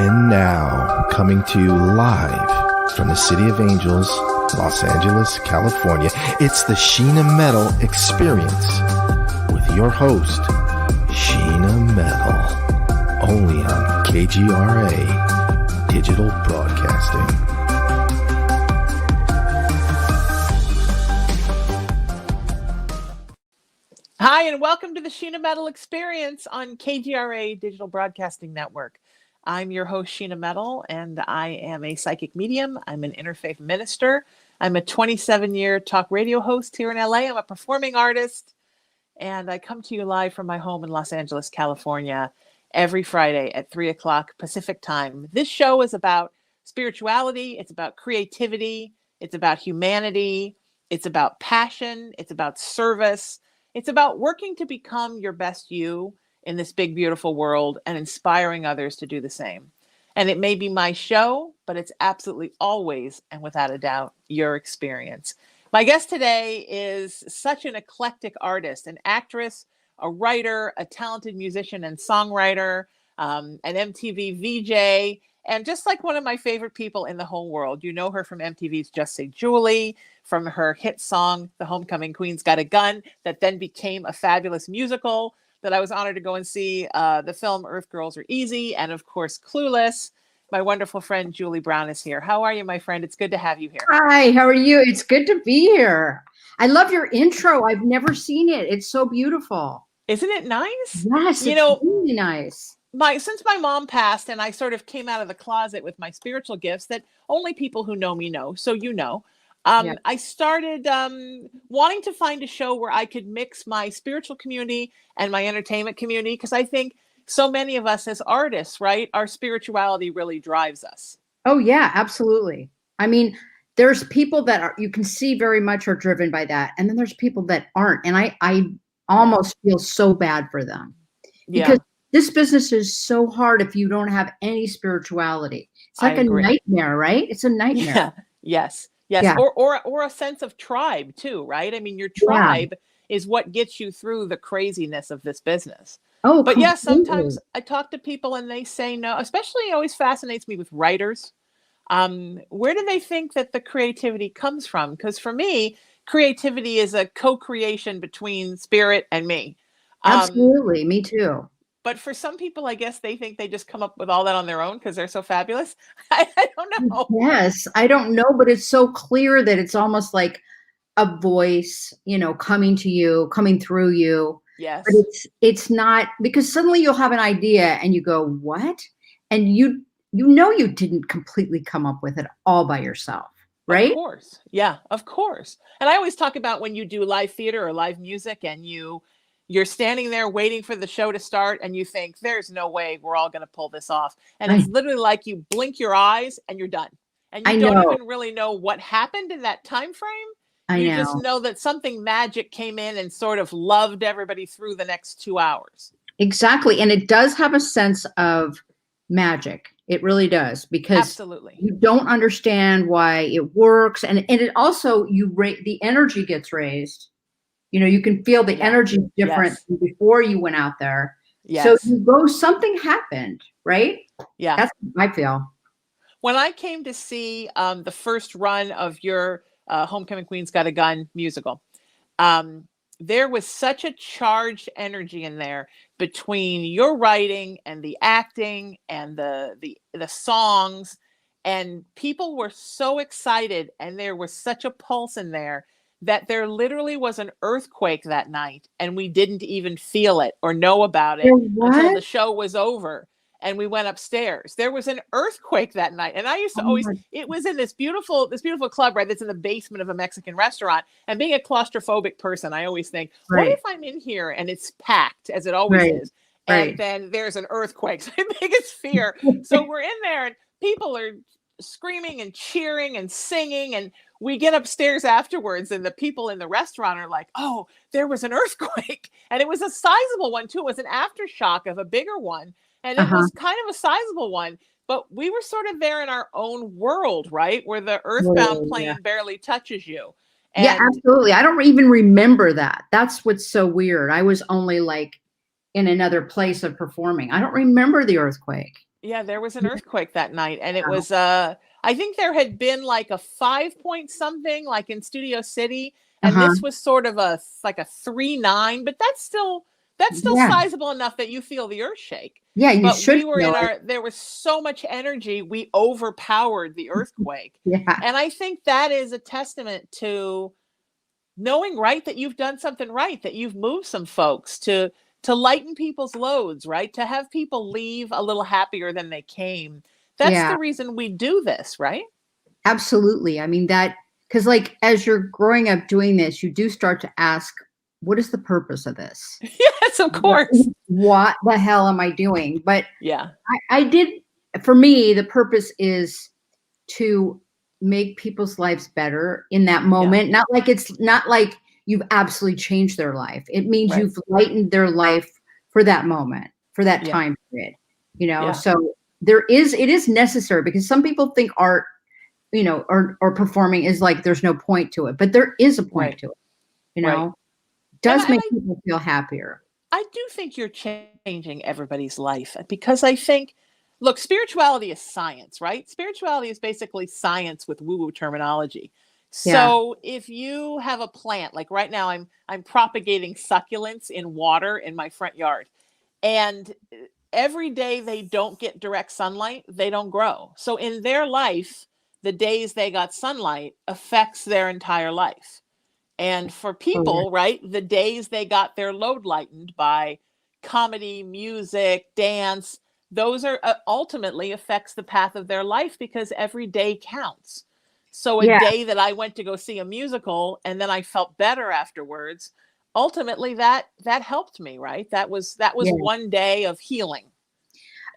And now, coming to you live from the City of Angels, Los Angeles, California, it's the Sheena Metal Experience with your host, Sheena Metal, only on KGRA Digital Broadcasting. Hi, and welcome to the Sheena Metal Experience on KGRA Digital Broadcasting Network. I'm your host, Sheena Metal, and I am a psychic medium. I'm an interfaith minister. I'm a 27-year talk radio host here in LA. I'm a performing artist, and I come to you live from my home in Los Angeles, California, every Friday at 3 o'clock Pacific time. This show is about spirituality. It's about creativity. It's about humanity. It's about passion. It's about service. It's about working to become your best you in this big, beautiful world and inspiring others to do the same. And it may be my show, but it's absolutely always and without a doubt your experience. My guest today is such an eclectic artist, an actress, a writer, a talented musician and songwriter, an MTV VJ, and just like one of my favorite people in the whole world. You know her from MTV's Just Say Julie, from her hit song, The Homecoming Queen's Got a Gun, that then became a fabulous musical that I was honored to go and see, the film Earth Girls Are Easy, and of course, Clueless. My wonderful friend, Julie Brown, is here. How are you, my friend? It's good to have you here. Hi, how are you? It's good to be here. I love your intro. I've never seen it. It's so beautiful. Isn't it nice? Yes, it's really nice. Since my mom passed and I sort of came out of the closet with my spiritual gifts that only people who know me know, so you know, I started wanting to find a show where I could mix my spiritual community and my entertainment community, because I think so many of us as artists, right, our spirituality really drives us. Oh, yeah, absolutely. I mean, there's people that are, you can see very much are driven by that. And then there's people that aren't. And I almost feel so bad for them. Because this business is so hard if you don't have any spirituality. It's like a nightmare, right? It's a nightmare. Yeah. Yes. Yeah. Or a sense of tribe too, right? I mean, your tribe is what gets you through the craziness of this business. Oh, but yes, sometimes I talk to people and they say no, especially it always fascinates me with writers. Where do they think that the creativity comes from? Because for me, creativity is a co-creation between spirit and me. Absolutely. Me too. But for some people, I guess they think they just come up with all that on their own because they're so fabulous. I don't know. Yes, I don't know, but it's so clear that it's almost like a voice, coming to you, coming through you. Yes. But it's not, because suddenly you'll have an idea and you go, what? And you didn't completely come up with it all by yourself, right? Of course. Yeah, of course. And I always talk about when you do live theater or live music and you're standing there waiting for the show to start and you think there's no way we're all going to pull this off. And it's literally like you blink your eyes and you're done. And you don't even really know what happened in that time frame. You just know that something magic came in and sort of loved everybody through the next 2 hours. Exactly. And it does have a sense of magic. It really does, because absolutely you don't understand why it works. And it also, the energy gets raised. You can feel the energy different than before you went out there. Yes. So you go, something happened, right? Yeah. That's what I feel. When I came to see the first run of your Homecoming Queen's Got a Gun musical, there was such a charged energy in there between your writing and the acting and the songs, and people were so excited, and there was such a pulse in there that there literally was an earthquake that night, and we didn't even feel it or know about it until the show was over and we went upstairs. There was an earthquake that night. And I used to it was in this beautiful club, right? That's in the basement of a Mexican restaurant. And being a claustrophobic person, I always think, what if I'm in here and it's packed, as it always is? And then there's an earthquake. It's my biggest fear. So we're in there and people are screaming and cheering and singing, and we get upstairs afterwards and the people in the restaurant are like, oh, there was an earthquake. And it was a sizable one too. It was an aftershock of a bigger one. And it was kind of a sizable one, but we were sort of there in our own world, right? Where the earthbound plane barely touches you. And yeah, absolutely. I don't even remember that. That's what's so weird. I was only like in another place of performing. I don't remember the earthquake. Yeah, there was an earthquake that night, and it was I think there had been like a 5 point something like in Studio City, and Uh-huh. this was sort of like a 3.9, but that's still Yeah. sizable enough that you feel the earth shake. Yeah, you But should we were feel in it. there was so much energy, we overpowered the earthquake. Yeah. And I think that is a testament to knowing, right, that you've done something right, that you've moved some folks to lighten people's loads, right, to have people leave a little happier than they came. That's Yeah, the reason we do this, right? absolutely. I mean, that, because like as you're growing up doing this, you do start to ask, what is the purpose of this? Yes, of What, course. what the hell am I doing? But Yeah. I did, for me, the purpose is to make people's lives better in that Yeah. moment. Not like you've absolutely changed their life. It means Right. you've lightened their life for that moment, for that Yeah. time period. You know, Yeah. so it is necessary, because some people think art, you know, or performing is like there's no point to it, but there is a point Right. to it. You Right. know, And does I, and make I people feel happier. I do think you're changing everybody's life, because I think, look, spirituality is science, right? Spirituality is basically science with woo-woo terminology. Yeah. So if you have a plant, like right now, I'm propagating succulents in water in my front yard, and every day they don't get direct sunlight, they don't grow. So in their life, the days they got sunlight affects their entire life. And for Oh yeah. people, right, the days they got their load lightened by comedy, music, dance, those are ultimately affects the path of their life, because every day counts. So a Yeah. day that I went to go see a musical and then I felt better afterwards, ultimately that helped me, right? That was Yeah. one day of healing.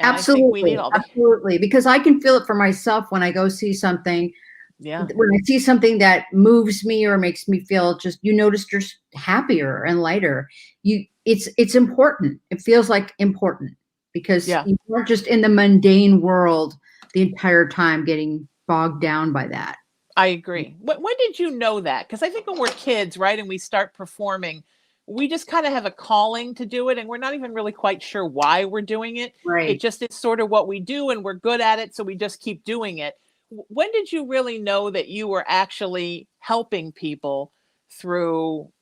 And I think we need Absolutely. all the Absolutely. Because I can feel it for myself when I go see something. yeah. When I see something that moves me or makes me feel, just, you notice you're happier and lighter. It's important. It feels like important, because Yeah. you aren't just in the mundane world the entire time getting bogged down by that. I agree. When did you know that? Because I think when we're kids, right, and we start performing, we just kind of have a calling to do it, and we're not even really quite sure why we're doing it. It Right. just is sort of what we do, and we're good at it, so we just keep doing it. When did you really know that you were actually helping people through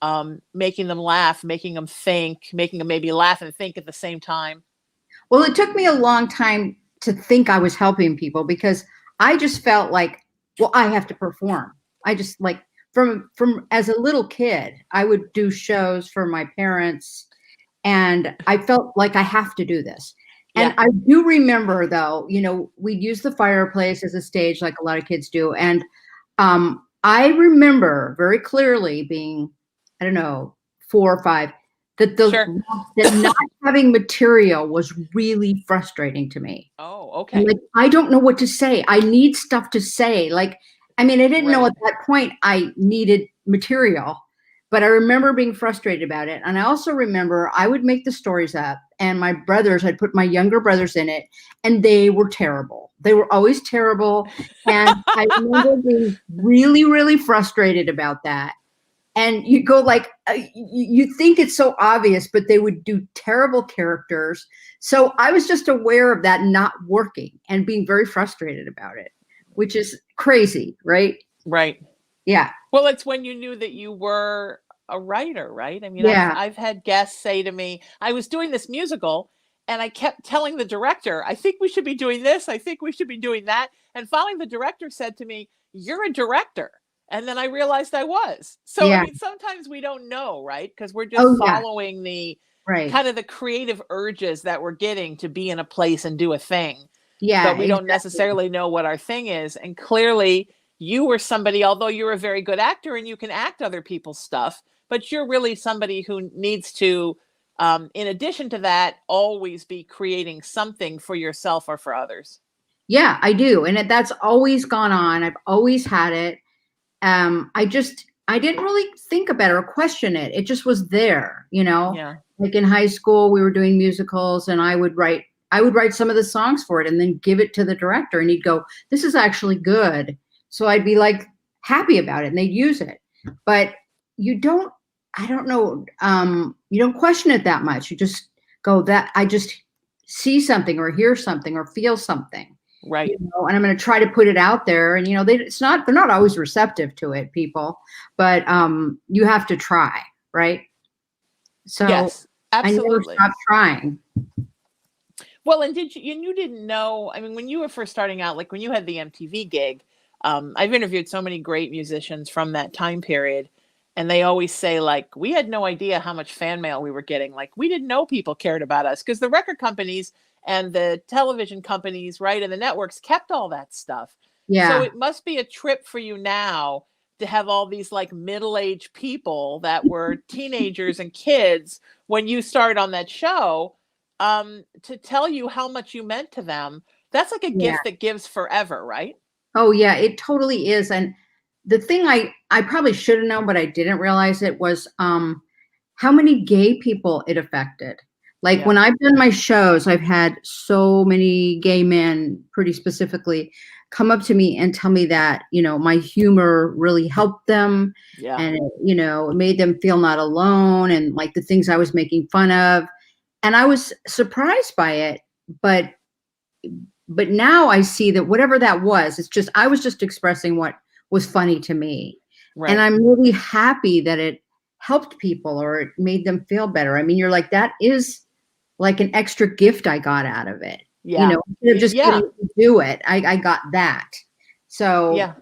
making them laugh, making them think, making them maybe laugh and think at the same time? Well, it took me a long time to think I was helping people, because I just felt like, well, I have to perform. I just like, from as a little kid, I would do shows for my parents, and I felt like I have to do this. And Yeah, I do remember, though, you know, we'd use the fireplace as a stage like a lot of kids do. And I remember very clearly being, I don't know, 4 or 5, that sure. that not having material was really frustrating to me. Oh, And okay. like, I don't know what to say. I need stuff to say. Like, I mean, I didn't know Right. at that point I needed material, but I remember being frustrated about it. And I also remember I would make the stories up, and my brothers, I'd put my younger brothers in it, and they were terrible. They were always terrible. And I remember being really, really frustrated about that. And you go like, you think it's so obvious, but they would do terrible characters. So I was just aware of that not working and being very frustrated about it, which is crazy, right? Right. Yeah. Well, it's when you knew that you were a writer, right? I mean, I've Yeah. I've had guests say to me, I was doing this musical and I kept telling the director, I think we should be doing this, I think we should be doing that. And finally the director said to me, "You're a director." And then I realized I was. So I Yeah. mean, sometimes we don't know, right? Because we're just Oh, yeah. following the Right. kind of the creative urges that we're getting to be in a place and do a thing, Yeah. but we don't Exactly. necessarily know what our thing is. And clearly, you were somebody, although you're a very good actor and you can act other people's stuff, but you're really somebody who needs to, in addition to that, always be creating something for yourself or for others. Yeah, I do. And that's always gone on. I've always had it. I didn't really think about it or question it. It just was there, you know. Yeah. Like in high school, we were doing musicals, and I would write some of the songs for it and then give it to the director, and he'd go, "This is actually good." So I'd be like happy about it, and they'd use it. But you don't, I don't know, you don't question it that much. You just go, that I just see something or hear something or feel something. Right. You know, and I'm going to try to put it out there. And, you know, they're not always receptive to it, people, but you have to try, right? So yes, I never absolutely. stopped trying. Well, and you didn't know, I mean, when you were first starting out, like when you had the MTV gig, I've interviewed so many great musicians from that time period. And they always say, like, we had no idea how much fan mail we were getting. Like, we didn't know people cared about us because the record companies and the television companies, right, and the networks kept all that stuff. So Yeah. it must be a trip for you now to have all these like middle-aged people that were teenagers and kids when you started on that show, to tell you how much you meant to them. That's like a Yeah. gift that gives forever, right? Oh yeah, it totally is. And the thing I probably should have known, but I didn't realize it was how many gay people it affected. Like when Yeah. I've done my shows, I've had so many gay men, pretty specifically, come up to me and tell me that, you know, my humor really helped them Yeah. and, you know, it made them feel not alone and like the things I was making fun of. And I was surprised by it, but now I see that whatever that was, it's just I was just expressing what was funny to me. And Right. I'm really happy that it helped people or it made them feel better. I mean, you're like, that is like an extra gift I got out of it. You Yeah. know, instead of just Yeah. getting to do it, I got that. So Yeah.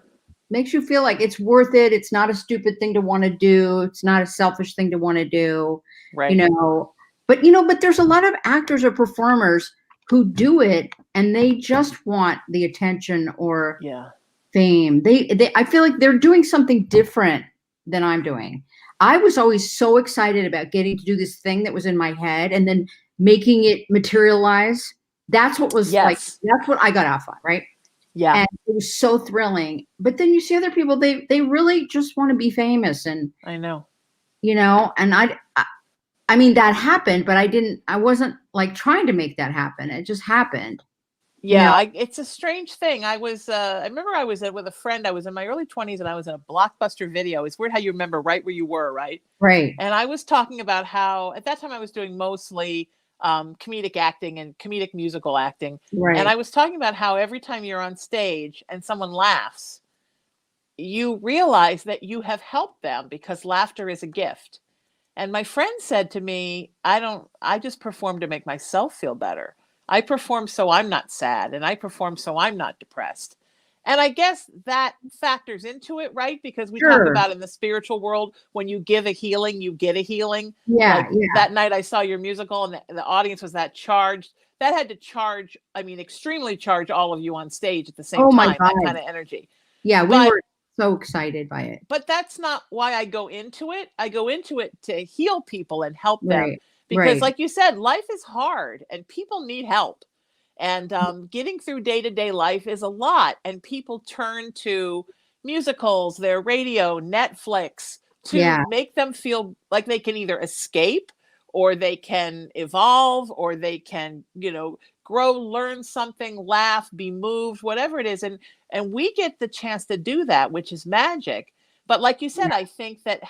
makes you feel like it's worth it. It's not a stupid thing to want to do. It's not a selfish thing to want to do, Right. you know. But there's a lot of actors or performers who do it and they just want the attention or Yeah. fame. I feel like they're doing something different than I'm doing. I was always so excited about getting to do this thing that was in my head and then making it materialize. That's what was like, Yes. that's what I got off on, right? Yeah. And it was so thrilling. But then you see other people, they really just want to be famous and, I know. you know, and I mean, that happened, but I wasn't like trying to make that happen. It just happened. You Yeah, know? it's a strange thing. I remember I was with a friend. I was in my early 20s and I was in a Blockbuster Video. It's weird how you remember right where you were, right? Right. And I was talking about how at that time I was doing mostly comedic acting and comedic musical acting. And I Right. was talking about how every time you're on stage and someone laughs, you realize that you have helped them because laughter is a gift. And my friend said to me, I just perform to make myself feel better. I perform so I'm not sad and I perform so I'm not depressed. And I guess that factors into it, right? Because we talk Sure. about in the spiritual world, when you give a healing, you get a healing. Yeah. Like Yeah. that night I saw your musical and the audience was that charged. That had to charge, I mean, extremely charge all of you on stage at the same Oh my time, that kind God. of energy. Yeah. We But were so excited by it. but that's not why I go into it. I go into it to heal people and help them Right. because, Right. like you said, life is hard and people need help. And getting through day to day life is a lot. And people turn to musicals, their radio, Netflix to Yeah. make them feel like they can either escape or they can evolve or they can, grow, learn something, laugh, be moved, whatever it is. And we get the chance to do that, which is magic. But like you said, Yeah. I think that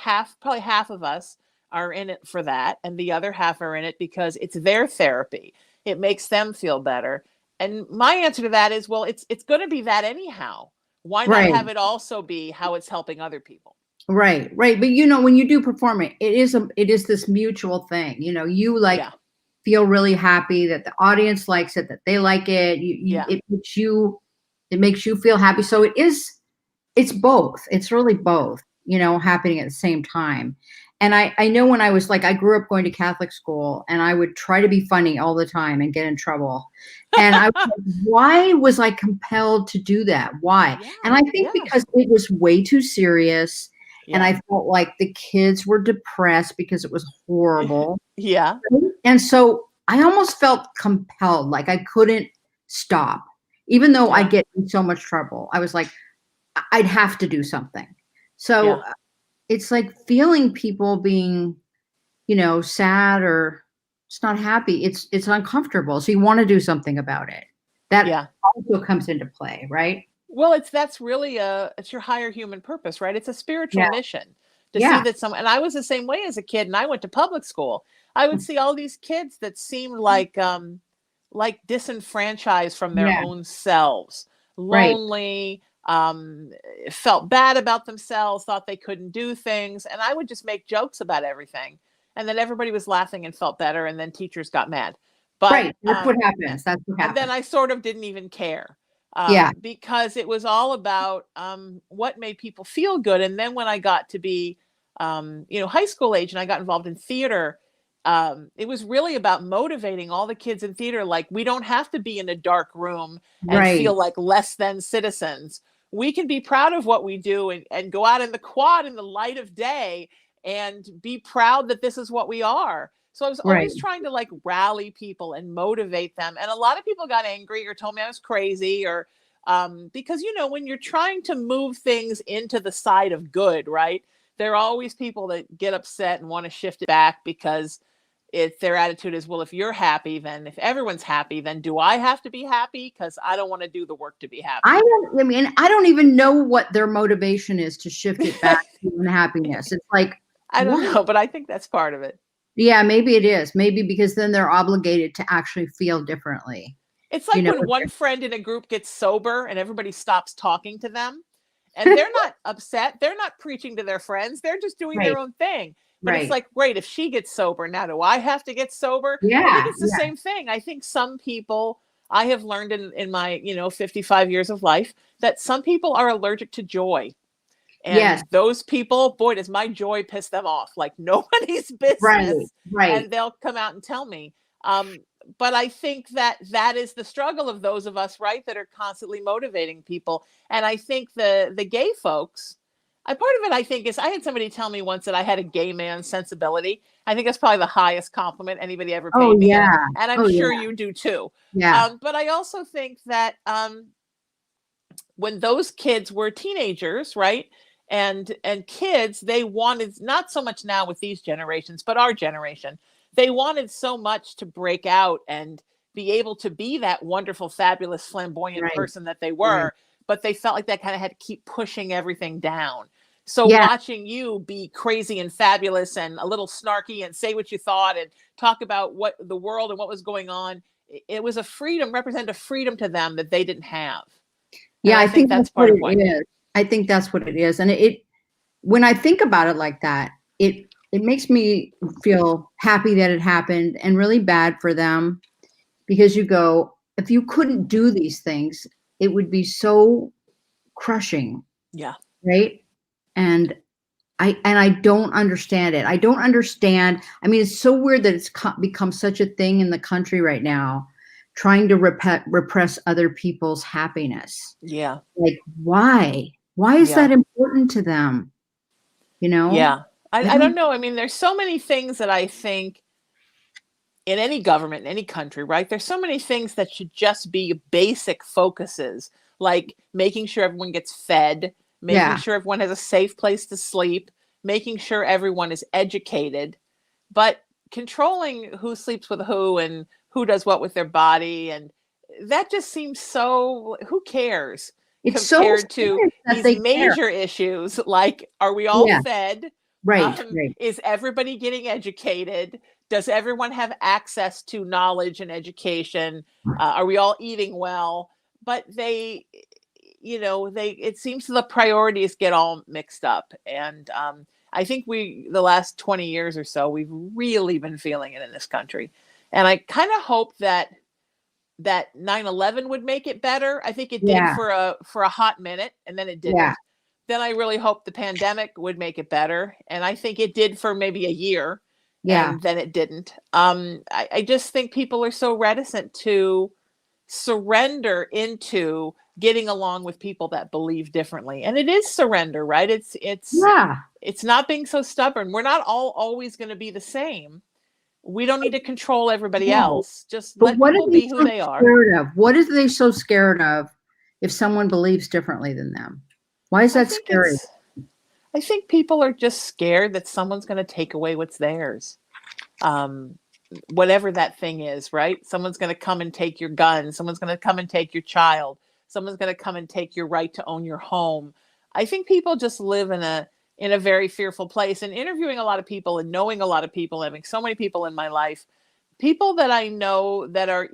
probably half of us are in it for that, and the other half are in it because it's their therapy. It makes them feel better. And my answer to that is, well, it's going to be that anyhow. Why not Right. have it also be how it's helping other people? Right. Right. But you know, when you do perform it, it is this mutual thing. You know, you like Yeah, feel really happy that the audience likes it, that they like it. yeah, It makes you feel happy. So it's both. It's really both, you know, happening at the same time. And I know when I was like, I grew up going to Catholic school and I would try to be funny all the time and get in trouble. And I was like, why was I compelled to do that? Why? And yeah, I think yeah, because it was way too serious. And yeah, I felt like the kids were depressed because it was horrible. yeah, And so I almost felt compelled, like I couldn't stop, even though I yeah, get in so much trouble. I was like, I'd have to do something. So yeah, it's like feeling people being, you know, sad or just not happy. It's uncomfortable. So you want to do something about it. That yeah. also comes into play, right? Well, that's really it's your higher human purpose, right? It's a spiritual Yeah. mission to see Yeah. that and I was the same way as a kid and I went to public school. I would see all these kids that seemed like like disenfranchised from their Yeah. own selves, Right. lonely, felt bad about themselves, thought they couldn't do things. And I would just make jokes about everything. And then everybody was laughing and felt better. And then teachers got mad. But, Right. That's what happens. That's what and then happens. I sort of didn't even care, Yeah. because it was all about what made people feel good. And then when I got to be, high school age and I got involved in theater, it was really about motivating all the kids in theater. Like, we don't have to be in a dark room and Right. feel like less than citizens. We can be proud of what we do and go out in the quad in the light of day and be proud that this is what we are. So I was Right. always trying to like rally people and motivate them. And a lot of people got angry or told me I was crazy, or because, when you're trying to move things into the side of good, right? There are always people that get upset and want to shift it back because their attitude is, well, if you're happy, then if everyone's happy, then do I have to be happy? Because I don't want to do the work to be happy. I don't even know what their motivation is to shift it back to unhappiness. It's like, I don't what? know, but I think that's part of it. Yeah, maybe it is. Maybe because then they're obligated to actually feel differently. It's like when if one friend in a group gets sober and everybody stops talking to them, and they're not upset. They're not preaching to their friends. They're just doing Right. their own thing. But it's Right. like, great, if she gets sober, now do I have to get sober? I Yeah. think it's the same thing. I think some people, I have learned in my, 55 years of life, that some people are allergic to joy. And Yes. those people, boy, does my joy piss them off like nobody's business. Right. Right. And they'll come out and tell me. But I think that is the struggle of those of us, right, that are constantly motivating people. And I think the gay folks, part of it, I think, is I had somebody tell me once that I had a gay man sensibility. I think that's probably the highest compliment anybody ever paid me. Yeah. And I'm sure you do too. Yeah. But I also think that when those kids were teenagers, right, and kids, they wanted, not so much now with these generations, but our generation, they wanted so much to break out and be able to be that wonderful, fabulous, flamboyant person that they were, but they felt like they kind of had to keep pushing everything down. So watching you be crazy and fabulous and a little snarky and say what you thought and talk about what the world and what was going on, it was a freedom, represented a freedom to them that they didn't have. Yeah, I think that's what part of it what is. I think that's what it is. And when I think about it like that, it makes me feel happy that it happened and really bad for them, because you go, if you couldn't do these things, it would be so crushing. Yeah. Right. And I don't understand it. I don't understand. I mean, it's so weird that it's become such a thing in the country right now, trying to repress other people's happiness. Yeah. Like, why? Why is that important to them? Yeah. I don't know. I mean, there's so many things that I think in any government, in any country, right? There's so many things that should just be basic focuses, like making sure everyone gets fed, making sure everyone has a safe place to sleep, making sure everyone is educated, but controlling who sleeps with who and who does what with their body. And that just seems so, who cares? It's compared so to these major issues, like, are we all fed? Right. Is everybody getting educated? Does everyone have access to knowledge and education? Are we all eating well? But it seems the priorities get all mixed up. And I think the last 20 years or so, we've really been feeling it in this country. And I kind of hope that 9/11 would make it better. I think it did for a hot minute, and then it didn't. Yeah. Then I really hope the pandemic would make it better. And I think it did for maybe a year. Yeah. And then it didn't. I just think people are so reticent to surrender into getting along with people that believe differently. And it is surrender, right? It's not being so stubborn. We're not all always going to be the same. We don't need to control everybody else. Just let people be who they are. What are they so scared of if someone believes differently than them? Why is that scary? I think people are just scared that someone's going to take away what's theirs. Whatever that thing is, right? Someone's going to come and take your gun. Someone's going to come and take your child. Someone's going to come and take your right to own your home. I think people just live in a very fearful place. And interviewing a lot of people and knowing a lot of people, having so many people in my life, people that I know that are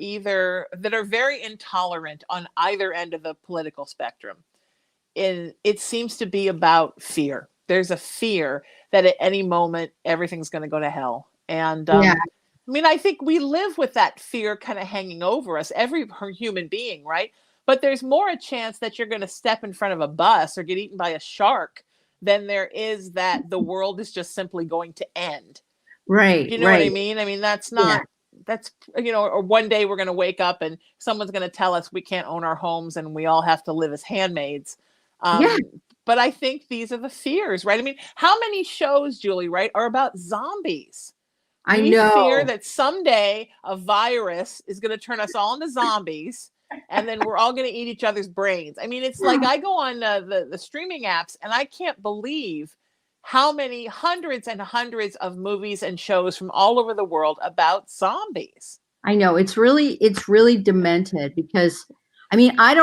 very intolerant on either end of the political spectrum, it seems to be about fear. There's a fear that at any moment everything's going to go to hell. And Yeah. I mean, I think we live with that fear kind of hanging over us, every human being, right? But there's more a chance that you're going to step in front of a bus or get eaten by a shark than there is that the world is just simply going to end. Right. You know what I mean? I mean, that's not, that's, or one day we're going to wake up and someone's going to tell us we can't own our homes and we all have to live as handmaids. But I think these are the fears, right? I mean, how many shows, Julie, right, are about zombies? I know. Fear that someday a virus is going to turn us all into zombies and then we're all going to eat each other's brains. I mean, it's like I go on the streaming apps and I can't believe how many hundreds and hundreds of movies and shows from all over the world about zombies. I know it's really demented because I mean, I'm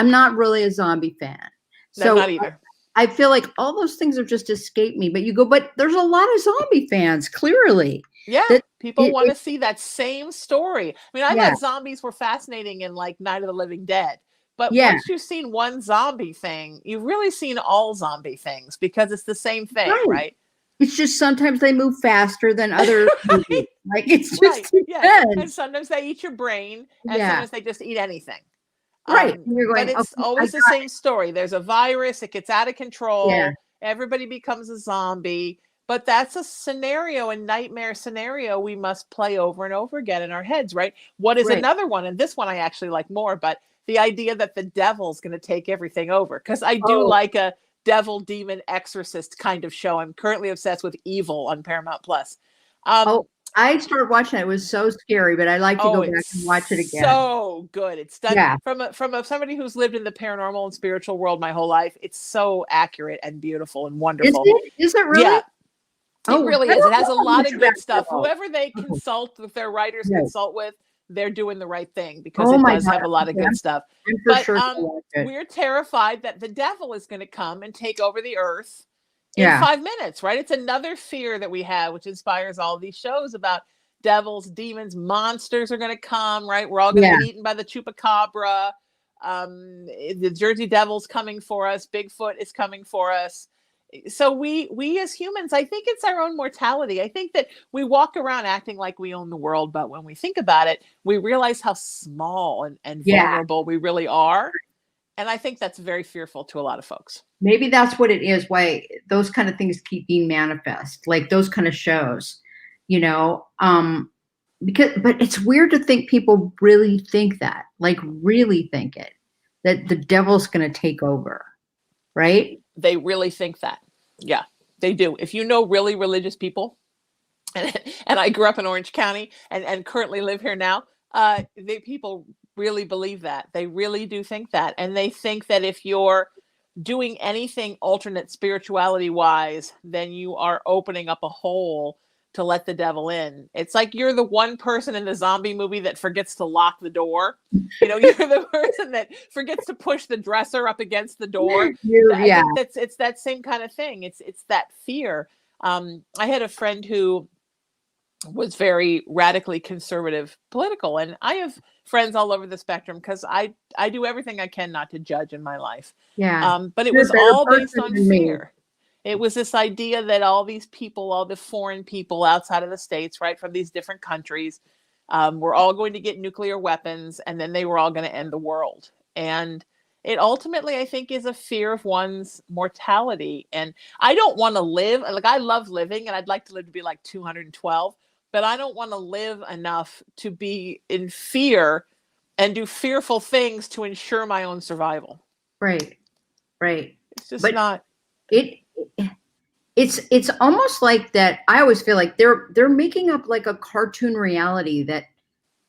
not really a zombie fan. So not either. I feel like all those things have just escaped me, but there's a lot of zombie fans, clearly. Yeah, people want to see that same story. I mean, I thought zombies were fascinating in like Night of the Living Dead. But once you've seen one zombie thing, you've really seen all zombie things because it's the same thing, right? It's just sometimes they move faster than other movies. Like it's just and sometimes they eat your brain, and sometimes they just eat anything. Right. You're going, but it's always the same story. There's a virus, it gets out of control, everybody becomes a zombie. But that's a nightmare scenario we must play over and over again in our heads, right? What is another one? And this one I actually like more, but the idea that the devil's going to take everything over. Because I do like a devil, demon, exorcist kind of show. I'm currently obsessed with Evil on Paramount Plus. I started watching it. It was so scary, but I like to go back and watch it again. So good. It's done from somebody who's lived in the paranormal and spiritual world my whole life. It's so accurate and beautiful and wonderful. Is it really? Yeah. It really is. It has a lot of good stuff. Whoever they consult with, their writers consult with, they're doing the right thing because it does have a lot of good stuff. But we're terrified that the devil is going to come and take over the earth in 5 minutes, right? It's another fear that we have, which inspires all of these shows about devils, demons, monsters are going to come, right? We're all going to get eaten by the chupacabra. The Jersey Devil's coming for us. Bigfoot is coming for us. So we as humans, I think it's our own mortality. I think that we walk around acting like we own the world, but when we think about it, we realize how small and vulnerable we really are. And I think that's very fearful to a lot of folks. Maybe that's what it is, why those kind of things keep being manifest, like those kind of shows, but it's weird to think people really think that, like really think it, that the devil's going to take over, right? They really think that. Yeah, they do. If you know really religious people, and I grew up in Orange County and currently live here now, people really believe that. They really do think that. And they think that if you're doing anything alternate spirituality wise, then you are opening up a hole to let the devil in. It's like you're the one person in the zombie movie that forgets to lock the door. You're the person that forgets to push the dresser up against the door. It's that same kind of thing. It's that fear. I had a friend who was very radically conservative political, and I have friends all over the spectrum because I do everything I can not to judge in my life. But it was all based on fear. It was this idea that all these people, all the foreign people outside of the States, right, from these different countries, were all going to get nuclear weapons, and then they were all going to end the world. And it ultimately, I think, is a fear of one's mortality. And I don't want to live, like I love living, and I'd like to live to be like 212, but I don't want to live enough to be in fear and do fearful things to ensure my own survival. Right. It's just not. It's almost like that. I always feel like they're making up like a cartoon reality that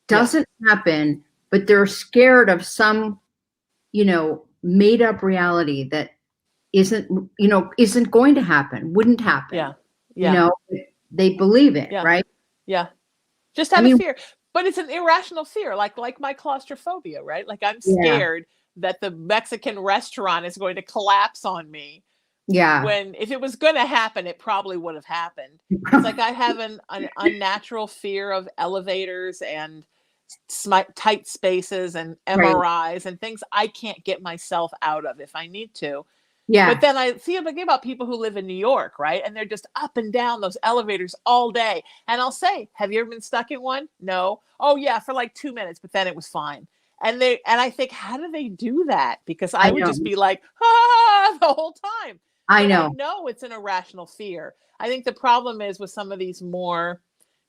doesn't happen, but they're scared of some, made up reality that isn't going to happen, wouldn't happen. They believe it, right? Yeah. Just out of fear. But it's an irrational fear, like my claustrophobia, right? Like I'm scared that the Mexican restaurant is going to collapse on me Yeah. When if it was going to happen, it probably would have happened. It's like I have an unnatural fear of elevators and tight spaces and Right. MRIs and things I can't get myself out of if I need to. But Yeah. then I see I'm thinking about people who live in New York, right? And they're just up and down those elevators all day. And I'll say, have you ever been stuck in one? No. Oh yeah, for like 2 minutes, but then it was fine. And I think, how do they do that? Because I I would know. just be like, ah, the whole time. I But I know. know it's an irrational fear. I think the problem is with some of these more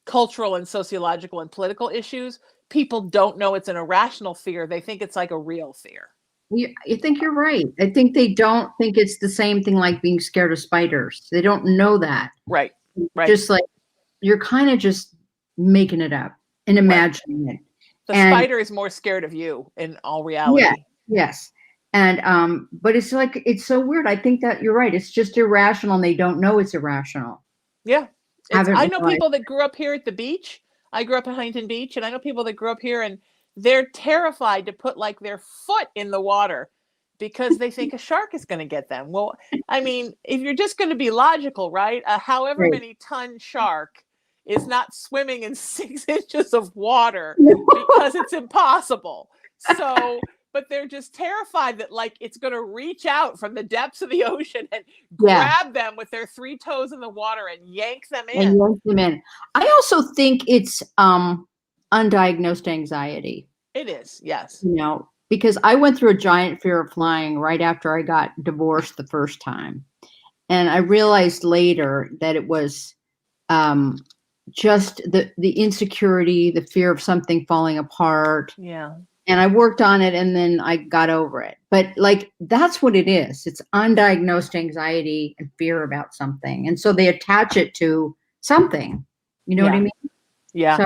cultural and sociological and political issues, people don't know it's an irrational fear. They think it's like a real fear. I think you're right. I think they don't think it's the same thing like being scared of spiders. They don't know that. Right. Right. Just like you're kind of just making it up and imagining it. The And spider is more scared of you in all reality. yeah, yes. And but it's like it's so weird. I think that you're right. It's just irrational and they don't know it's irrational. Yeah. Haven't I know realized. people that grew up here at the beach. I grew up in Huntington Beach, and I know people that grew up here and they're terrified to put like their foot in the water because they think a shark is going to get them. Well, I mean, if you're just going to be logical, right? A however Right. many ton shark is not swimming in 6 inches of water because it's impossible. So, but they're just terrified that like it's going to reach out from the depths of the ocean and Yeah. grab them with their 3 toes in the water and yank them And in. yank them in. I also think it's undiagnosed anxiety. It is, yes. You know, because I went through a giant fear of flying right after I got divorced the first time. And I realized later that it was just the insecurity, the fear of something falling apart. Yeah. And I worked on it and then I got over it. But like, that's what it is. It's undiagnosed anxiety and fear about something. And so they attach it to something. You know what I mean? Yeah. So,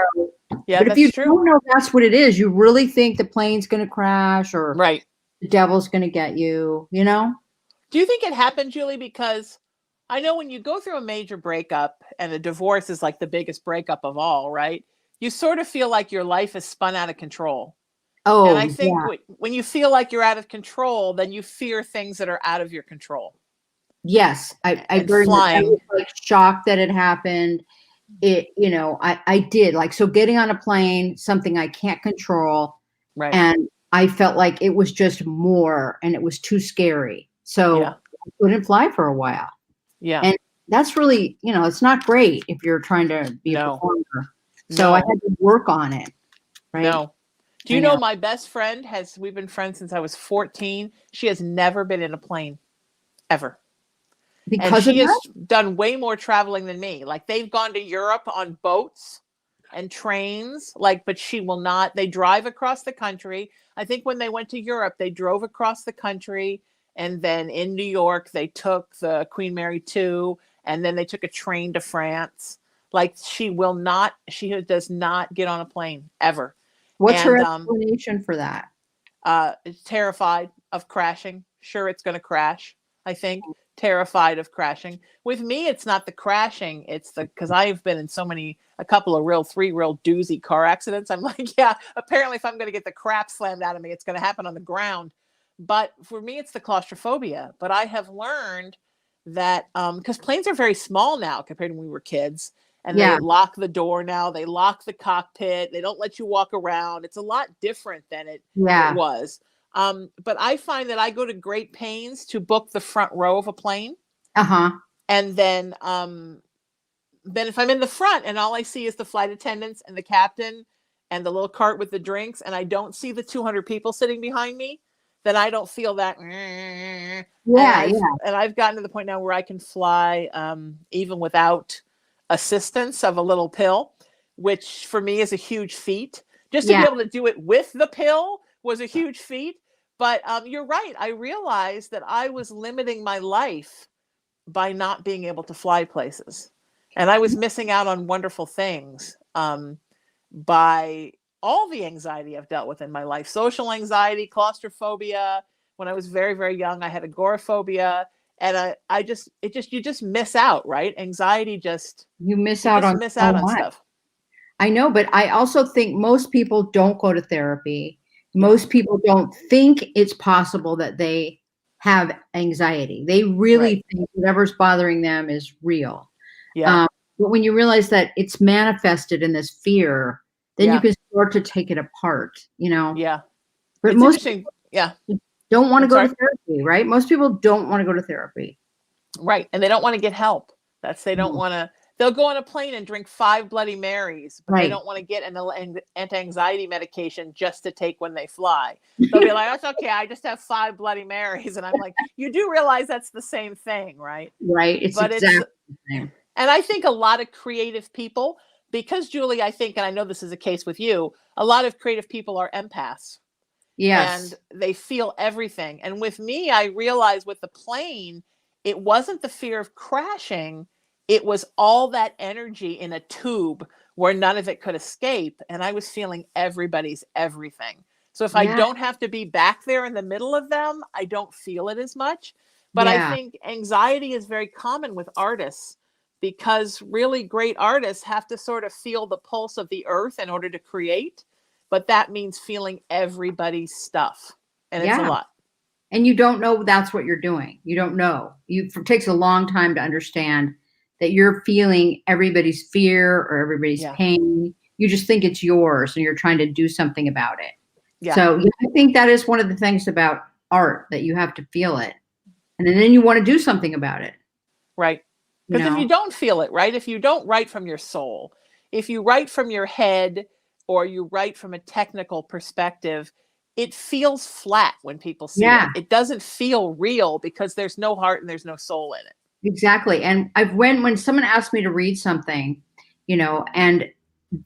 yeah, but if that's you true. don't know that's what it is, you really think the plane's going to crash or Right. the devil's going to get you, you know? Do you think it happened, Julie? Because I know when you go through a major breakup, and a divorce is like the biggest breakup of all, right? You sort of feel like your life is spun out of control. Oh, and I think yeah. when you feel like you're out of control, then you fear things that are out of your control. Yes, I And very much, I flying. was like shocked that it happened. It, you know, I did like, so getting on a plane, something I can't control. Right. And I felt like it was just more and it was too scary. So Yeah. I couldn't fly for a while. Yeah. And that's really, you know, it's not great if you're trying to be a No. performer. So I had to work on it. Right. No. Do you I know know. my best friend we've been friends since I was 14. She has never been in a plane. Ever. Because And she of has that? done way more traveling than me. Like they've gone to Europe on boats and trains, like, but she will not. They drive across the country. I think when they went to Europe, they drove across the country. And then in New York, they took the Queen Mary 2, and then they took a train to France. Like she does not get on a plane ever. What's her And explanation for that? is terrified of crashing. Sure, it's going to crash. I think terrified of crashing. With me, it's not the crashing. It's because I've been in a couple of 3 real doozy car accidents. I'm like, yeah, apparently if I'm going to get the crap slammed out of me, it's going to happen on the ground. But for me, it's the claustrophobia. But I have learned that because planes are very small now compared to when we were kids. And Yeah. they lock the door now. They lock the cockpit. They don't let you walk around. It's a lot different than it was. But I find that I go to great pains to book the front row of a plane. Uh-huh. And then if I'm in the front and all I see is the flight attendants and the captain and the little cart with the drinks, and I don't see the 200 people sitting behind me, then I don't feel that. And I've gotten to the point now where I can fly even without assistance of a little pill, which for me is a huge feat. Just to be able to do it with the pill was a huge feat. But you're right. I realized that I was limiting my life by not being able to fly places. And I was missing out on wonderful things by all the anxiety I've dealt with in my life. Social anxiety, claustrophobia. When I was very, very young, I had agoraphobia. And you just miss out, right? Anxiety you miss out on stuff. I know, but I also think most people don't go to therapy. Most people don't think it's possible that they have anxiety. They really think whatever's bothering them is real. Yeah. But when you realize that it's manifested in this fear, then you can start to take it apart, Yeah. But It's most interesting. Yeah. people don't want to I'm go to sorry. therapy, right? Most people don't want to go to therapy. Right. And they don't want to get help. They don't No. want to, they'll go on a plane and drink 5 Bloody Marys, but they Right. don't want to get an anti-anxiety medication just to take when they fly. They'll be like, oh, it's okay. I just have 5 Bloody Marys. And I'm like, you do realize that's the same thing, right? Right. It's But exactly the same. and I think a lot of creative people, because Julie, I think, and I know this is a case with you, a lot of creative people are empaths. Yes. And they feel everything. And with me, I realized with the plane, it wasn't the fear of crashing. It was all that energy in a tube where none of it could escape. And I was feeling everybody's everything. So if I Yeah. don't have to be back there in the middle of them, I don't feel it as much. But I Yeah. think anxiety is very common with artists because really great artists have to sort of feel the pulse of the earth in order to create. But that means feeling everybody's stuff. And it's a Yeah. lot. And you don't know that's what you're doing. You don't know. It takes a long time to understand that you're feeling everybody's fear or everybody's Yeah. pain. You just think it's yours and you're trying to do something about it. Yeah. So yeah, I think that is one of the things about art, that you have to feel it. And then you want to do something about it. Right. Because if you don't feel it, right? If you don't write from your soul, if you write from your head or you write from a technical perspective, it feels flat when people see Yeah. it. It doesn't feel real because there's no heart and there's no soul in it. Exactly. And when someone asks me to read something, and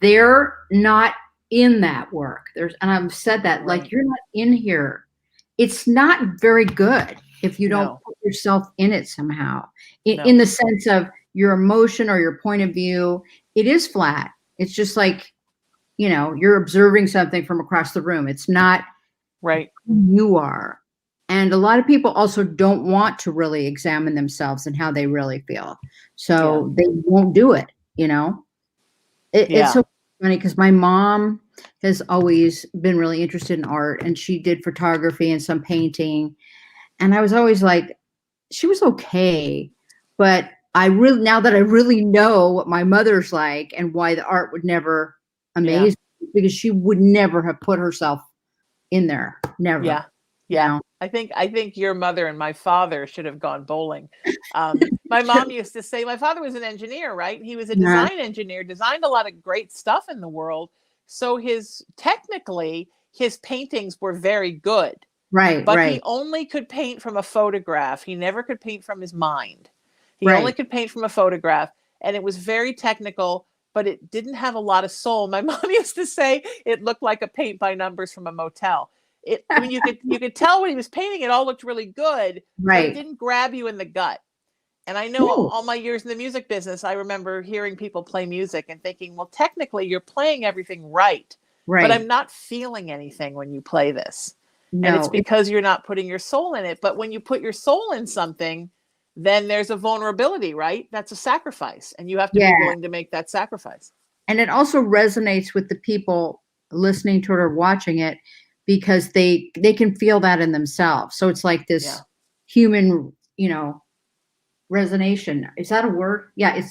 they're not in that work, and I've said that, like, you're not in here. It's not very good if you don't put yourself in it somehow, in the sense of your emotion or your point of view. It is flat. It's just like, you're observing something from across the room. It's not right who you are. And a lot of people also don't want to really examine themselves and how they really feel. So they won't do it, It's so funny because my mom has always been really interested in art, and she did photography and some painting. And I was always like, she was okay. But now that I really know what my mother's like and why the art would never amaze me, because she would never have put herself in there. Never. Yeah. Yeah. I think your mother and my father should have gone bowling. My mom used to say, my father was an engineer, right? He was a design engineer, designed a lot of great stuff in the world. So technically his paintings were very good. Right. But he only could paint from a photograph. He never could paint from his mind. He only could paint from a photograph. And it was very technical, but it didn't have a lot of soul. My mom used to say it looked like a paint by numbers from a motel. I mean, you could tell when he was painting, it all looked really good, but it didn't grab you in the gut. And I know all my years in the music business, I remember hearing people play music and thinking, well, technically you're playing everything right, but I'm not feeling anything when you play this. No, and it's because you're not putting your soul in it. But when you put your soul in something, then there's a vulnerability, right? That's a sacrifice. And you have to be willing to make that sacrifice. And it also resonates with the people listening to it or watching it, because they can feel that in themselves. So it's like this human, resonation. Is that a word? Yeah.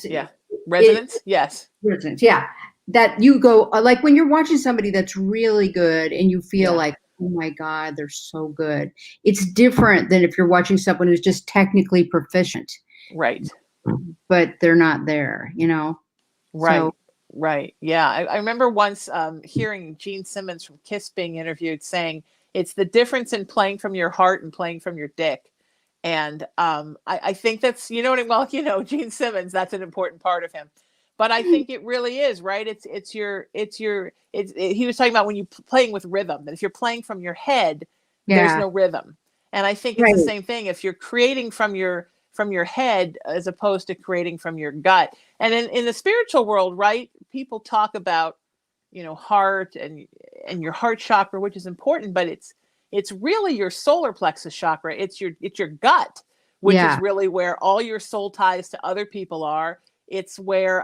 Resonance. Yes. Resonance. Yeah. That you go, like when you're watching somebody that's really good and you feel like, oh my God, they're so good. It's different than if you're watching someone who's just technically proficient. Right. But they're not there, Right. So, right. Yeah. I remember once hearing Gene Simmons from Kiss being interviewed saying it's the difference in playing from your heart and playing from your dick. And I think that's, you know what I mean? Well, Gene Simmons, that's an important part of him. But I think it really is, right? He was talking about when you playing with rhythm, that if you're playing from your head, there's no rhythm. And I think it's the same thing. If you're creating from your head as opposed to creating from your gut. And in the spiritual world, right, people talk about, heart and your heart chakra, which is important, but it's really your solar plexus chakra. It's your gut, which is really where all your soul ties to other people are. It's where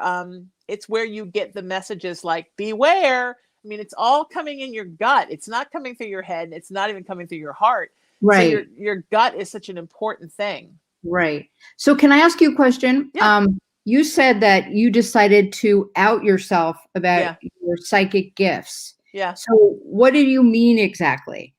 you get the messages like beware. I mean, it's all coming in your gut. It's not coming through your head. And it's not even coming through your heart. So Right. your gut is such an important thing. Right. So can I ask you a question? Yeah. You said that you decided to out yourself about Yeah. your psychic gifts. Yeah. So what do you mean exactly?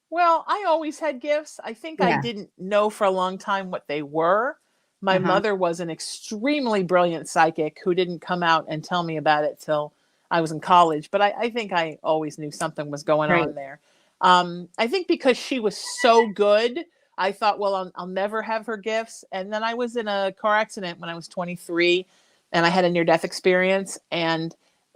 Well, I always had gifts. I think I Yeah. didn't know for a long time what they were. My Uh-huh. mother was an extremely brilliant psychic who didn't come out and tell me about it till I was in college. But I think I always knew something was going Right. on there. I think because she was so good, I thought, well, I'll never have her gifts. And then I was in a car accident when I was 23 and I had a near-death experience. And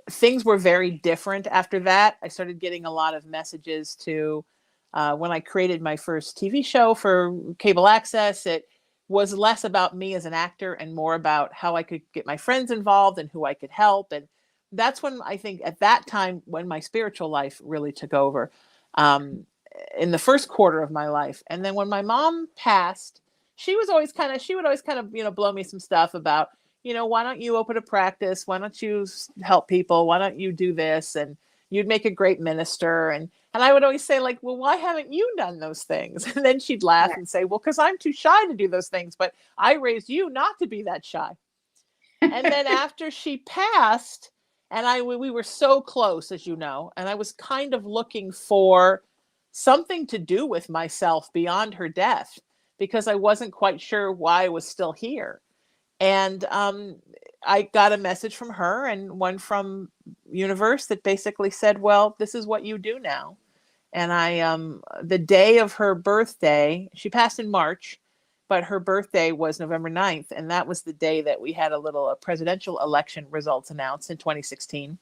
things were very different after that. I started getting a lot of messages to when I created my first TV show for cable access. It was less about me as an actor and more about how I could get my friends involved and who I could help. And that's when I think at that time when my spiritual life really took over, in the first quarter of my life. And then when my mom passed, she would always kind of, blow me some stuff about, why don't you open a practice? Why don't you help people? Why don't you do this? And you'd make a great minister. And I would always say, like, well, why haven't you done those things? And then she'd laugh Yeah. and say, well, because I'm too shy to do those things, but I raised you not to be that shy. And then after she passed, and we were so close, as you know, and I was kind of looking for something to do with myself beyond her death because I wasn't quite sure why I was still here. And I got a message from her and one from Universe that basically said, well, this is what you do now. And the day of her birthday, she passed in March, but her birthday was November 9th. And that was the day that we had a presidential election results announced in 2016.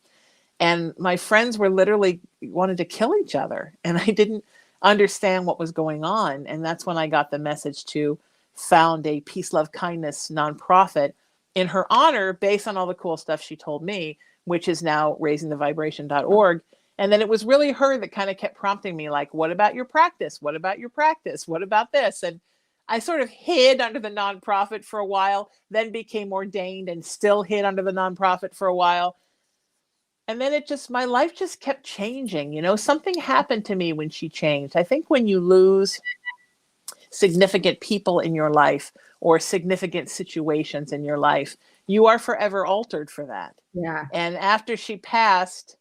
And my friends were literally wanted to kill each other. And I didn't understand what was going on. And that's when I got the message to found a peace, love, kindness nonprofit in her honor based on all the cool stuff she told me, which is now raisingthevibration.org. And then it was really her that kind of kept prompting me, like, what about your practice? What about your practice? What about this? And I sort of hid under the nonprofit for a while, then became ordained and still hid under the nonprofit for a while. And then my life just kept changing. Something happened to me when she changed. I think when you lose significant people in your life or significant situations in your life, you are forever altered for that. Yeah. And after she passed,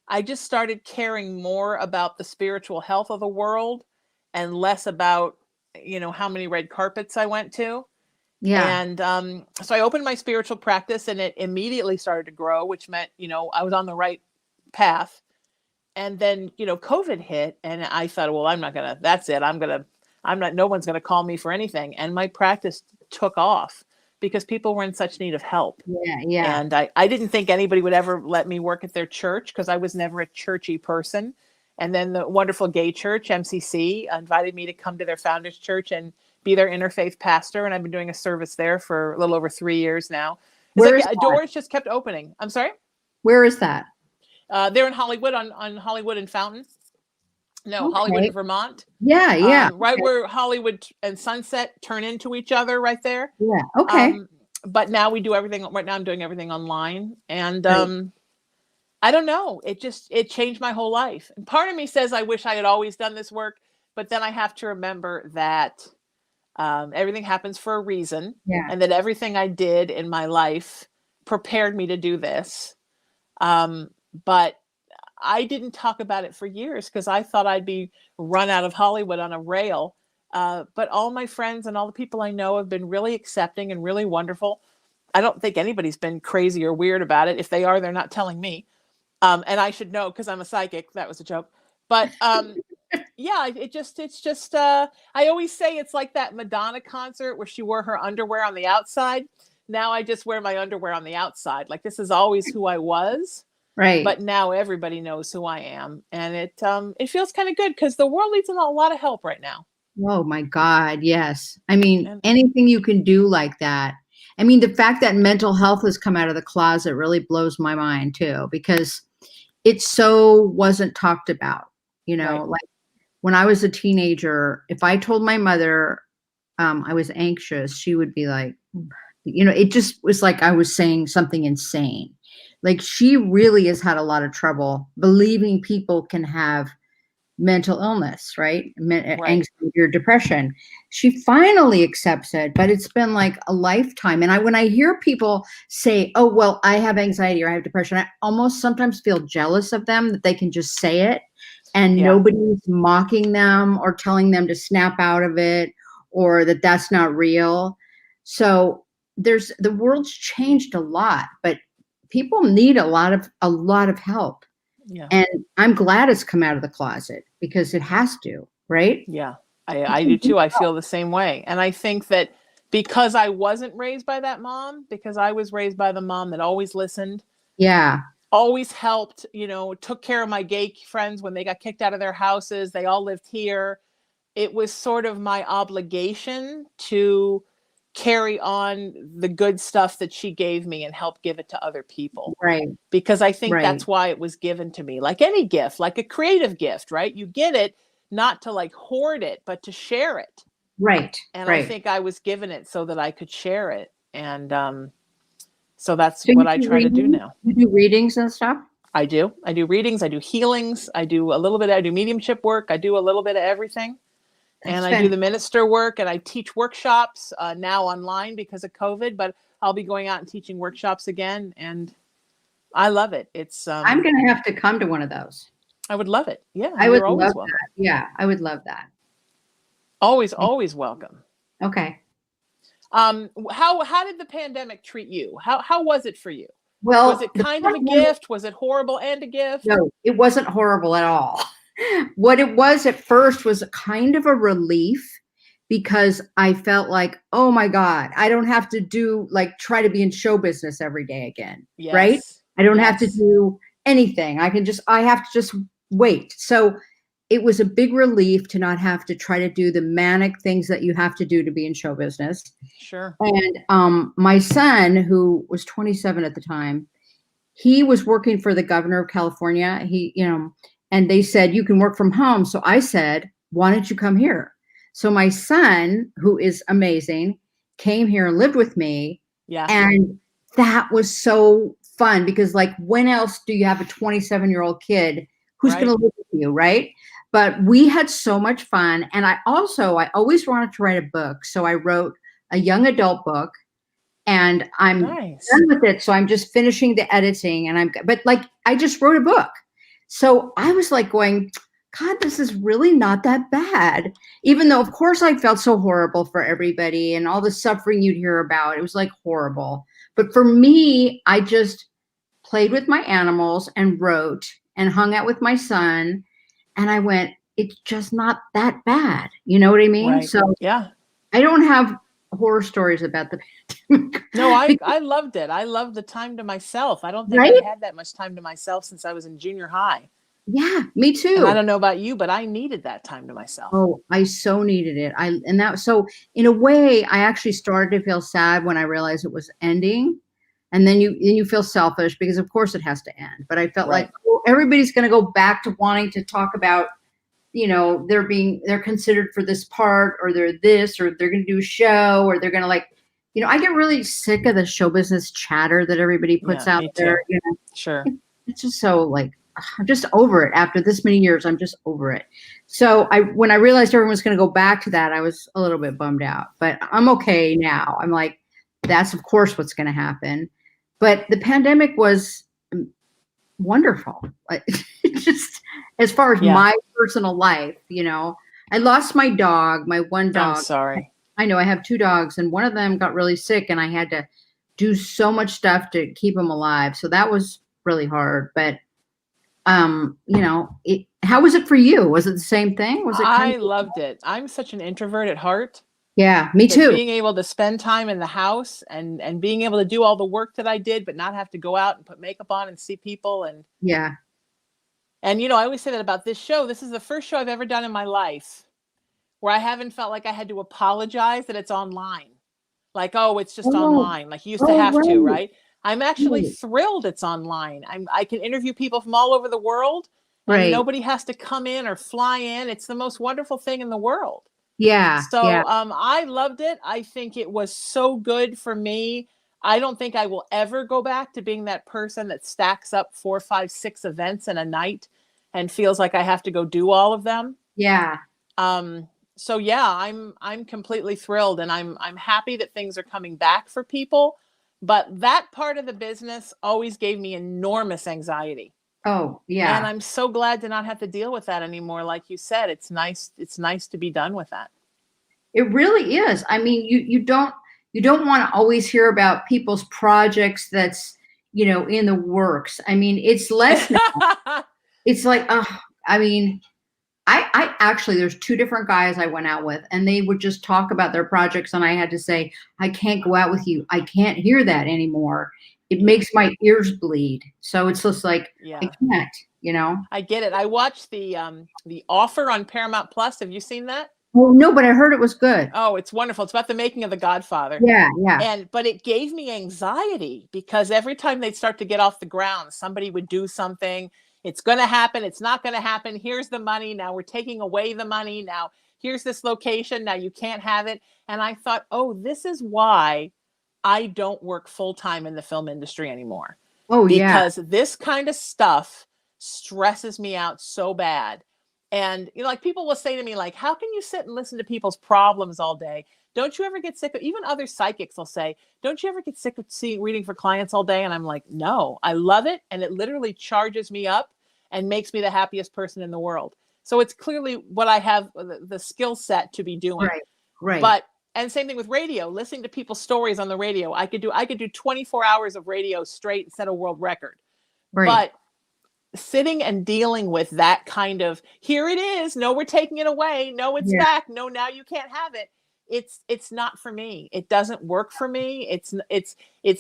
I just started caring more about the spiritual health of the world and less about, how many red carpets I went to. Yeah. And so I opened my spiritual practice and it immediately started to grow, which meant, I was on the right path. And then, COVID hit and I thought, well, that's it. No one's going to call me for anything. And my practice took off because people were in such need of help. Yeah. Yeah. And I didn't think anybody would ever let me work at their church because I was never a churchy person. And then the wonderful gay church, MCC, invited me to come to their founders church and be their interfaith pastor. And I've been doing a service there for a little over 3 years now. Doors just kept opening. I'm sorry? Where is that? They're in Hollywood on Hollywood and Fountain. No, Okay. Hollywood and Vermont. Yeah. Yeah. Right where Hollywood and Sunset turn into each other right there. Yeah. Okay. But now we do everything. Right now I'm doing everything online. And Right. I don't know. It changed my whole life. And part of me says I wish I had always done this work. But then I have to remember that everything happens for a reason. Yeah. And that everything I did in my life prepared me to do this. But I didn't talk about it for years because I thought I'd be run out of Hollywood on a rail. But all my friends and all the people I know have been really accepting and really wonderful. I don't think anybody's been crazy or weird about it. If they are, they're not telling me. And I should know because I'm a psychic. That was a joke. But yeah, it's just, I always say it's like that Madonna concert where she wore her underwear on the outside. Now I just wear my underwear on the outside. Like this is always who I was. Right. But now everybody knows who I am. And it feels kind of good because the world needs a lot of help right now. Oh my God. Yes. I mean, anything you can do like that. I mean, the fact that mental health has come out of the closet really blows my mind too, because it so wasn't talked about, Right. Like when I was a teenager, if I told my mother I was anxious, she would be like, it just was like I was saying something insane. Like she really has had a lot of trouble believing people can have mental illness, right? Right. Anxiety or depression. She finally accepts it, but it's been like a lifetime. And when I hear people say, "Oh, well, I have anxiety or I have depression," I almost sometimes feel jealous of them that they can just say it and Yeah. nobody's mocking them or telling them to snap out of it or that that's not real. So the world's changed a lot, but people need a lot of help. Yeah. And I'm glad it's come out of the closet because it has to, right? Yeah. I do too. I feel the same way. And I think that because I wasn't raised by that mom, because I was raised by the mom that always listened, Yeah, always helped, took care of my gay friends when they got kicked out of their houses. They all lived here. It was sort of my obligation to carry on the good stuff that she gave me and help give it to other people. right, Because I think right, that's why it was given to me. Like any gift, like a creative gift, right? You get it not to like hoard it, but to share it. right, And I right. think I was given it so that I could share it. And so that's So what I try to do now. you do readings and stuff? I do. I do readings. I do healings. I do a little bit. I do mediumship work. I do a little bit of everything. That's And I do the minister work, and I teach workshops now online because of COVID, but I'll be going out and teaching workshops again. And I love it. It's I'm going to have to come to one of those. I would love it. Yeah, I would you're always love welcome. that. Yeah, I would love that. Always welcome. Okay. How did the pandemic treat you? How was it for you? Well, Was it kind of a gift? Was it horrible and a gift? No, it wasn't horrible at all. What it was at first was kind of a relief because I felt like, oh my God, I don't have to try to be in show business every day again. Yes. Right? I don't have to Yes. do anything. I have to just wait. So it was a big relief to not have to try to do the manic things that you have to do to be in show business. Sure. And my son, who was 27 at the time, he was working for the governor of California. And they said, you can work from home. So I said, why don't you come here? So my son, who is amazing, came here and lived with me. Yeah. And that was so fun because when else do you have a 27-year-old kid who's going to live with you, right? But we had so much fun. And I always wanted to write a book. So I wrote a young adult book. And I'm done with it. So I'm just finishing the editing but I just wrote a book. So I was going, God, this is really not that bad. Even though, of course, I felt so horrible for everybody and all the suffering you'd hear about. It was horrible. But for me, I just played with my animals and wrote and hung out with my son. And I went, it's just not that bad. You know what I mean? Right. So yeah, I don't have horror stories about the pandemic. No, I loved it. I loved the time to myself. I don't think I've had that much time to myself since I was in junior high. Yeah, me too. And I don't know about you, but I needed that time to myself. Oh, I so needed it. So in a way, I actually started to feel sad when I realized it was ending. And then you feel selfish because of course it has to end. But I felt everybody's going to go back to wanting to talk about, they're considered for this part, or they're this, or they're going to do a show, or they're going to I get really sick of the show business chatter that everybody puts out there. Sure. It's just so I'm just over it. After this many years, I'm just over it. So when I realized everyone was going to go back to that, I was a little bit bummed out, but I'm okay now. I'm that's of course what's going to happen. But the pandemic was wonderful. Just as far as my personal life, I lost my dog, my one dog. I'm sorry. I know I have two dogs, and one of them got really sick, and I had to do so much stuff to keep him alive. So that was really hard. But how was it for you? Was it the same thing? Was it? I loved it. I'm such an introvert at heart. Yeah, me too. Being able to spend time in the house and being able to do all the work that I did, but not have to go out and put makeup on and see people. And I always say that about this show. This is the first show I've ever done in my life where I haven't felt like I had to apologize that it's online. It's just online. Like you used to have to, right? I'm actually thrilled it's online. I can interview people from all over the world. And nobody has to come in or fly in. It's the most wonderful thing in the world. Yeah. So I loved it. I think it was so good for me. I don't think I will ever go back to being that person that stacks up 4, 5, 6 events in a night and feels like I have to go do all of them. Yeah. So yeah, I'm completely thrilled, and I'm happy that things are coming back for people. But that part of the business always gave me enormous anxiety. Oh, yeah. And I'm so glad to not have to deal with that anymore. Like you said, it's nice to be done with that. It really is. I mean, you don't want to always hear about people's projects that's, in the works. I mean, it's less now. It's like, I mean, I actually, there's two different guys I went out with, and they would just talk about their projects, and I had to say, I can't go out with you. I can't hear that anymore. It makes my ears bleed. So it's just like, I can't, I get it. I watched the Offer on Paramount Plus. Have you seen that? Well, no, but I heard it was good. Oh, it's wonderful. It's about the making of The Godfather. Yeah, yeah. But it gave me anxiety because every time they'd start to get off the ground, somebody would do something. It's going to happen. It's not going to happen. Here's the money. Now we're taking away the money. Now here's this location. Now you can't have it. And I thought, oh, this is why I don't work full-time in the film industry anymore. Oh, yeah. Because this kind of stuff stresses me out so bad. And like people will say to me, like, how can you sit and listen to people's problems all day? Don't you ever get sick of, even other psychics will say, don't you ever get sick of reading for clients all day? And I'm like, no, I love it. And it literally charges me up and makes me the happiest person in the world. So it's clearly what I have the skill set to be doing. Right. And same thing with radio, listening to people's stories on the radio. I could do 24 hours of radio straight and set a world record. Right. But sitting and dealing with that kind of, here it is, no, we're taking it away, no, it's back, no, now you can't have it. It's not for me. It doesn't work for me. It's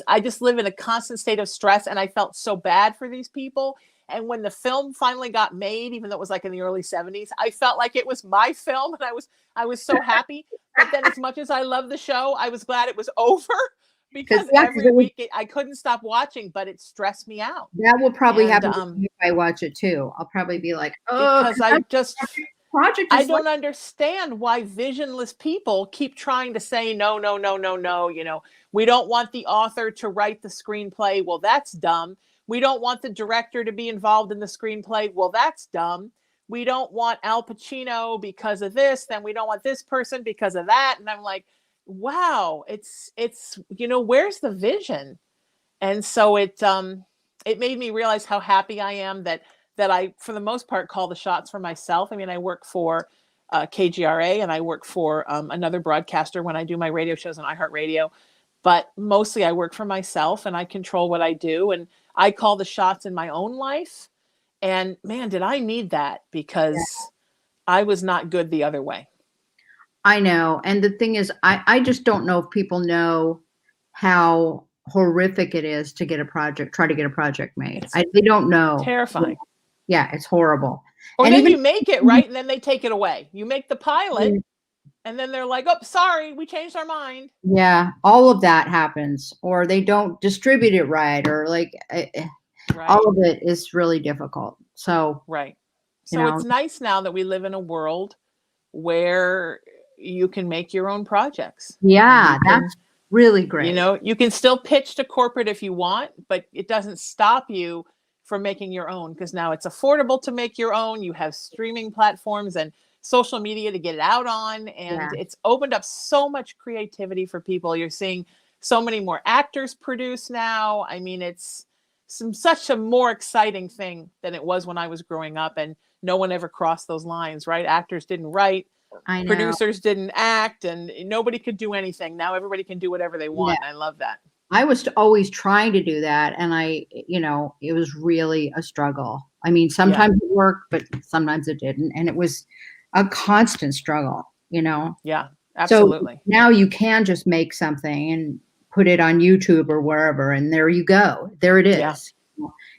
I just live in a constant state of stress, and I felt so bad for these people. And when the film finally got made, even though it was like in the early 70s, I felt like it was my film, and I was so happy. But then as much as I love the show, I was glad it was over. Because every week I couldn't stop watching, but it stressed me out. That will probably happen to me if I watch it too. I'll probably be like, oh, because I don't understand why visionless people keep trying to say no. We don't want the author to write the screenplay. Well, that's dumb. We don't want the director to be involved in the screenplay. Well, that's dumb. We don't want Al Pacino because of this. Then we don't want this person because of that. And I'm like, wow, it's where's the vision? And so it made me realize how happy I am that I, for the most part, call the shots for myself. I mean, I work for KGRA, and I work for another broadcaster when I do my radio shows on iHeartRadio, but mostly I work for myself, and I control what I do, and I call the shots in my own life. And man, did I need that, because I was not good the other way. I know. And the thing is, I just don't know if people know how horrific it is to try to get a project made. They don't know. Terrifying. Yeah, it's horrible. Or then you make it, right? And then they take it away. You make the pilot, and then they're like, oh, sorry, we changed our mind. Yeah, all of that happens. Or they don't distribute it right, or like all of it is really difficult. So it's nice now that we live in a world where you can make your own projects. Yeah, that's really great. You can still pitch to corporate if you want, but it doesn't stop you from making your own, because now it's affordable to make your own. You have streaming platforms and social media to get it out on, and it's opened up so much creativity for people. You're seeing so many more actors produce now. I mean, it's such a more exciting thing than it was when I was growing up, and no one ever crossed those lines, right? Actors didn't write. I know. Producers didn't act, and nobody could do anything. Now everybody can do whatever they want. I love that. I was always trying to do that, and it was really a struggle. I mean, sometimes it worked, but sometimes it didn't, and it was a constant struggle. Yeah, absolutely. So now you can just make something and put it on YouTube or wherever, and there you go. There it is. Yeah.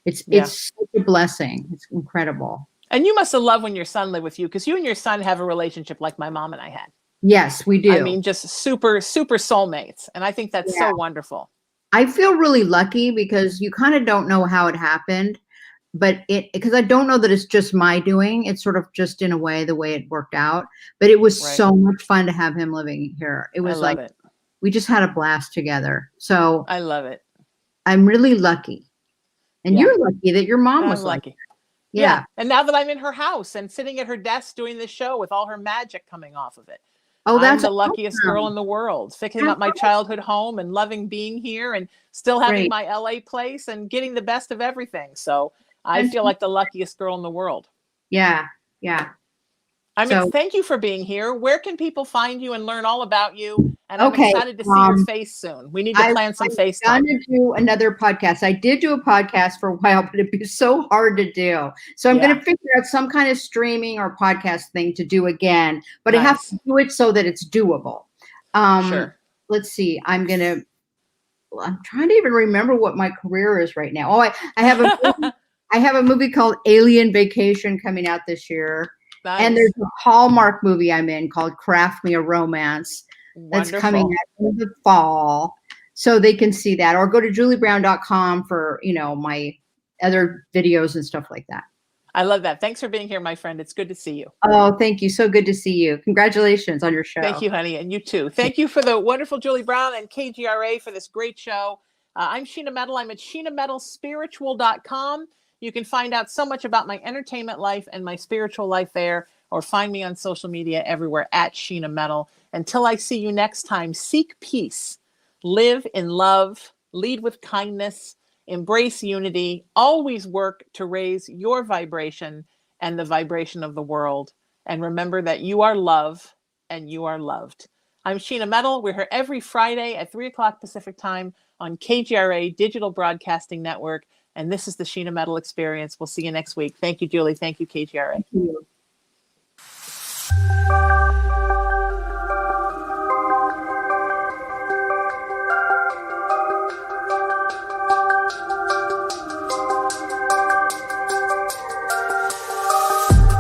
It's such a blessing. It's incredible. And you must have loved when your son lived with you, because you and your son have a relationship like my mom and I had. Yes, we do. I mean, just super, super soulmates. And I think that's so wonderful. I feel really lucky, because you kind of don't know how it happened, but because I don't know that it's just my doing. It's sort of just in a way, the way it worked out. But it was so much fun to have him living here. It was we just had a blast together. So I love it. I'm really lucky. And you're lucky that your mom was lucky. Yeah. And now that I'm in her house and sitting at her desk doing this show with all her magic coming off of it, Oh, I'm that's the luckiest girl awesome. in the world, thinking That's about my childhood home and loving being here and still having great. my LA place and getting the best of everything. So I And feel like the luckiest girl in the world. yeah. Yeah. So, Thank you for being here. Where can people find you and learn all about you? And I'm okay. excited to see your face soon. We need to plan some I'm FaceTime. gonna do another podcast. I did do a podcast for a while, but it'd be so hard to do. So I'm gonna figure out some kind of streaming or podcast thing to do again, but I have to do it so that it's doable. Sure. Let's see. I'm trying to even remember what my career is right now. Oh, I have I have a movie called Alien Vacation coming out this year. Nice. And there's a Hallmark movie I'm in called Craft Me a Romance. That's coming out in the fall. So they can see that, or go to juliebrown.com for, my other videos and stuff like that. I love that. Thanks for being here, my friend. It's good to see you. Oh, thank you. So good to see you. Congratulations on your show. Thank you, honey. And you too. Thank you for the wonderful Julie Brown and KGRA for this great show. I'm Sheena Metal. I'm at SheenaMetalSpiritual.com. You can find out so much about my entertainment life and my spiritual life there, or find me on social media everywhere at Sheena Metal. Until I see you next time, seek peace, live in love, lead with kindness, embrace unity, always work to raise your vibration and the vibration of the world. And remember that you are love and you are loved. I'm Sheena Metal. We're here every Friday at 3 o'clock Pacific time on KGRA Digital Broadcasting Network. And this is the Sheena Metal Experience. We'll see you next week. Thank you, Julie. Thank you, KGRA. Thank you.